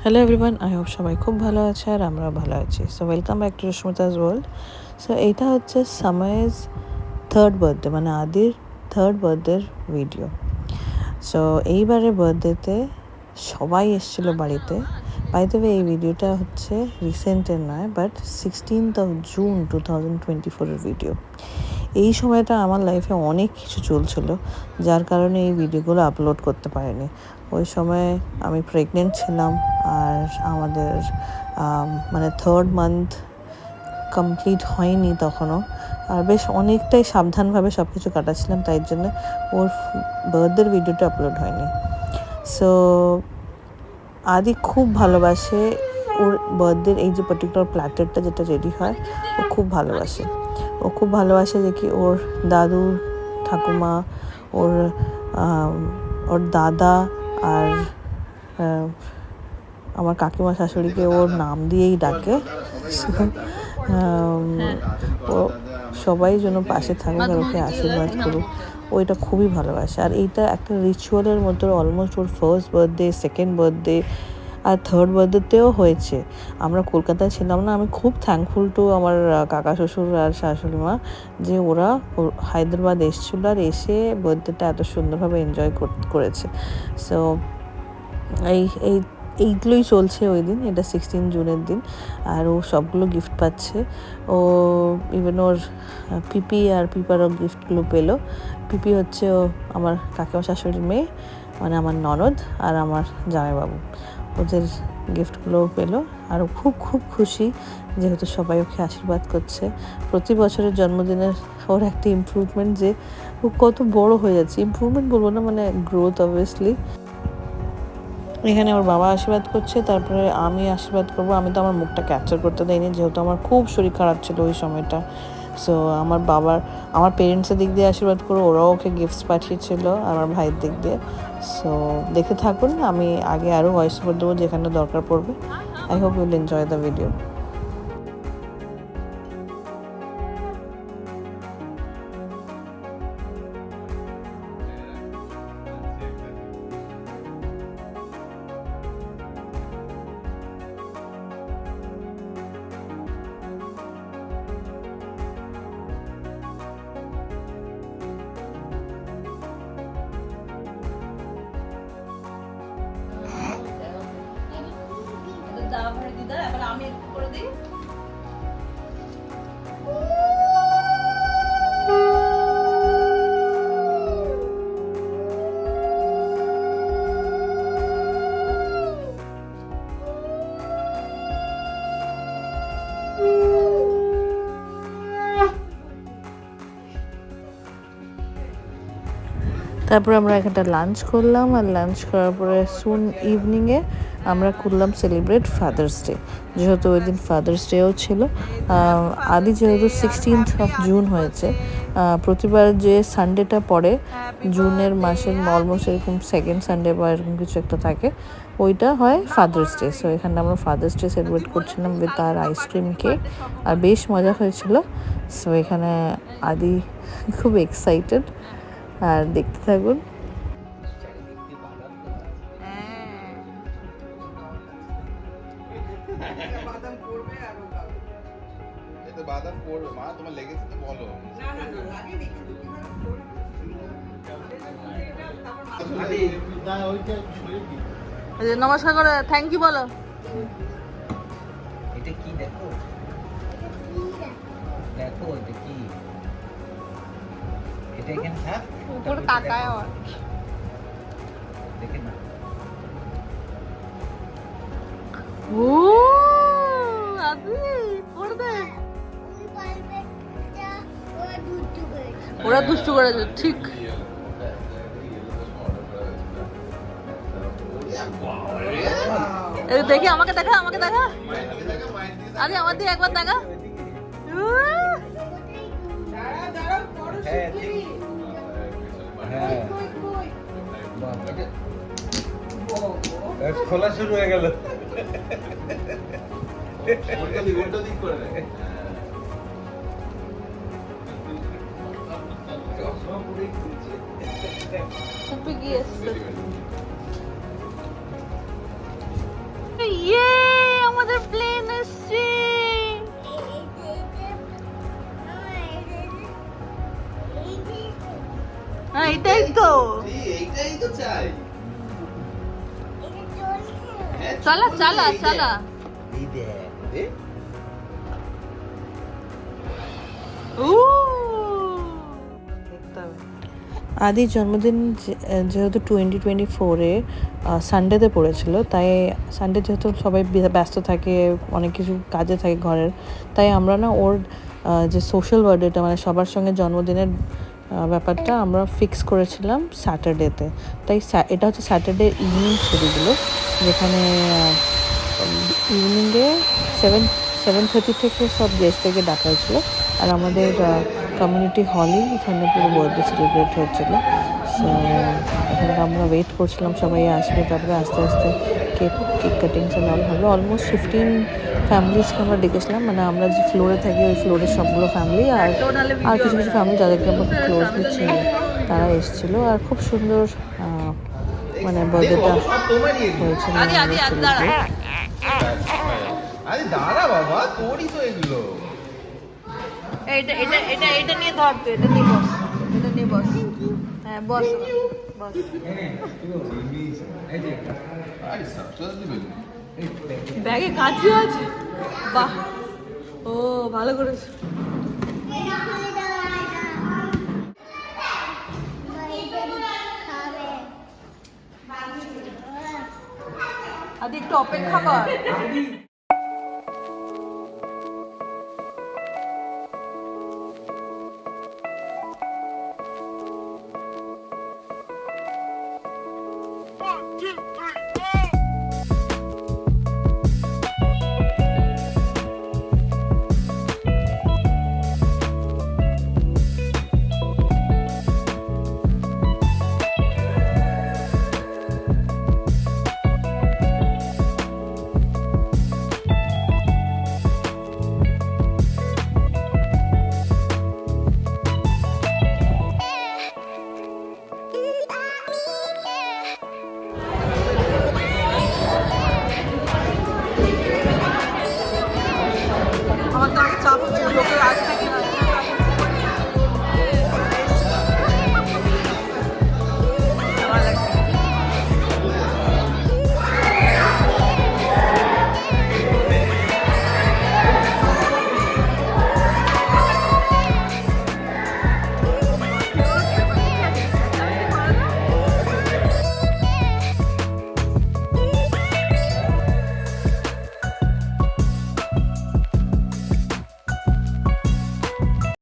Hello everyone, I hope সবাই খুব ভালো আছে আর আমরাও ভালো আছি। So welcome back to Susmita's world. So এইটা হচ্ছে সামাইজ থার্ড বার্থডে, মানে আদির থার্ড বার্থডের ভিডিও। সো এইবারের বার্থডেতে সবাই এসেছিলো বাড়িতে। বাই দ্য ওয়ে, এই ভিডিওটা হচ্ছে রিসেন্টের নয়, বাট 16th June 2024 ভিডিও। এই সময়টা আমার লাইফে অনেক কিছু চলছিল, যার কারণে এই ভিডিওগুলো আপলোড করতে পারিনি। ওই সময় আমি প্রেগনেন্ট ছিলাম, আর আমাদের মানে থার্ড মান্থ কমপ্লিট হয়নি তখনও, আর বেশ অনেকটাই সাবধানভাবে সব কিছু কাটাচ্ছিলাম, তাই জন্য ওর বার্থডের ভিডিওটা আপলোড হয়নি। সো আদি খুব ভালোবাসে ওর বার্থডের এই যে পার্টিকুলার প্ল্যাটারটা যেটা রেডি হয়, ও খুব ভালোবাসে। যে কি ওর দাদু ঠাকুমা, ওর ওর দাদা আর আমার কাকিমা শাশুড়িকে ওর নাম দিয়েই ডাকে। ও সবাই যেন পাশে থাকুক আর ওকে আশীর্বাদ করুক, ও এটা খুবই ভালোবাসে। আর এইটা একটা রিচুয়ালের মতো অলমোস্ট ওর ফার্স্ট বার্থডে, সেকেন্ড বার্থডে আর থার্ড বার্থডেতেও হয়েছে। আমরা কলকাতায় ছিলাম না, আমি খুব থ্যাঙ্কফুল টু আমার কাকা শ্বশুর আর শাশুড়ি মা, যে ওরা হায়দ্রাবাদ এসেছিলো আর এসে বার্থডেটা এত সুন্দরভাবে এনজয় করেছে। সো এইগুলোই চলছে ওই দিন। এটা 16 জুনের দিন, আর ও সবগুলো গিফট পাচ্ছে। ও ইভেন ওর পিপি আর পিপারও গিফটগুলো পেলো। পিপি হচ্ছে ও আমার কাকিমা শাশুড়ির মেয়ে, মানে আমার ননদ আর আমার জামাইবাবু, ওদের গিফটগুলোও পেলো। আর ও খুব খুব খুশি, যেহেতু সবাই ওকে আশীর্বাদ করছে। প্রতি বছরের জন্মদিনের ওর একটা ইমপ্রুভমেন্ট, যে ও কত বড় হয়ে যাচ্ছে। ইমপ্রুভমেন্ট বলবো না, মানে গ্রোথ অবভিয়াসলি। এখানে ওর বাবা আশীর্বাদ করছে, তারপরে আমি আশীর্বাদ করবো। আমি তো আমার মুখটা ক্যাপচার করতে দেয়নি, যেহেতু আমার খুব শরীর খারাপ ছিল ওই সময়টা। সো আমার পেরেন্টসের দিক দিয়ে আশীর্বাদ করবো, ওরাও ওকে গিফটস পাঠিয়েছিল আমার ভাইয়ের দিক দিয়ে। সো দেখে থাকুন, আমি আগে আরও ভয়েস ওভার দেবো যেখানে দরকার পড়বে। I hope Yule enjoy the video. এবার আমি একটু করে দিই। তারপরে আমরা এখানটা লাঞ্চ করলাম, আর লাঞ্চ করার পরে সুন ইভিনিংয়ে আমরা করলাম সেলিব্রেট ফাদার্স ডে, যেহেতু ওই দিন ফাদার্স ডেও ছিল। আদি যেহেতু 16th June হয়েছে, প্রতিবার যে সানডেটা পড়ে জুনের মাসের অলমোস্ট এরকম সেকেন্ড সানডে বা এরকম কিছু একটা থাকে, ওইটা হয় ফাদার্স ডে। সো এখানে আমরা ফাদার্স ডে সেলিব্রেট করছিলাম উইথ আর আইসক্রিম কেক, আর বেশ মজা হয়েছিল। সো এখানে আদি খুব এক্সাইটেড, আর দেখতে থাকুন। বাদাম করবে মা, তোমার লেগেছে তো বলো। নমস্কার করে থ্যাংক ইউ বলো। এটা কি দেখো, দেখো এটা কি, এটা এখানে থাক উপর তাকায় আর দেখে না। ও আদি পড়বে, ওরা দুষ্টু করেছে ঠিক। দেখি আমাকে দেখা, আমাকে দেখা, আরে আমার দিয়ে একবার দেখা। খোলা শুরু হয়ে গেল। ফুপি গিয়ে এসছে। প্লেন আসছে। হ্যাঁ এটাই তো। এইটাই তো চাই। হ্যাঁ, চালা চল, চালা এই দেখ। চালা। এই দেখ, দেখ। আদির জন্মদিন যেহেতু 2024-এ সানডেতে পড়েছিল, তাই সানডে যেহেতু সবাই ব্যস্ত থাকে, অনেক কিছু কাজে থাকে ঘরের, তাই আমরা না ওর যে সোশ্যাল বার্থডেটা মানে সবার সঙ্গে জন্মদিনের ব্যাপারটা আমরা ফিক্স করেছিলাম স্যাটারডেতে। তাই এটা হচ্ছে স্যাটারডে ইভিনিং ছবিগুলো, যেখানে ইভিনিংয়ে 7:30 থেকে সব গেস্টদেরকে ডাকা হয়েছিল। আর আমাদের কমিউনিটি হলেই এখানে পুরো বার্থডে সেলিব্রেট হচ্ছিলো। সো এখানে আমরা ওয়েট করছিলাম সবাই আসবে, তারপরে আস্তে আস্তে কেক কাটিংস এন্ড অল হলো। অলমোস্ট 15 ফ্যামিলিজকে আমরা ডেকেছিলাম, মানে আমরা যে ফ্লোরে থাকি ওই ফ্লোরের সবগুলো ফ্যামিলি আর কিছু কিছু ফ্যামিলি যাদেরকে আমরা ক্লোজলি ছিল তারা এসেছিল। আর খুব সুন্দর মানে বার্থডেটা দেখো, সব তোমারই এগুলো। হয়েছিল। আরে দাঁড়া বাবা, তোরই তো এগুলো। এটা এটা এটা এটা নিয়ে ধর, তো এটা নিয়ে বস, এটা নিয়ে বস। হ্যাঁ বস বস। এই যে আরে সব চল দিবে। ব্যাগে কাঁচি আছে, বাহ, ও ভালো করেছে। আদি একটু অপেক্ষা কর।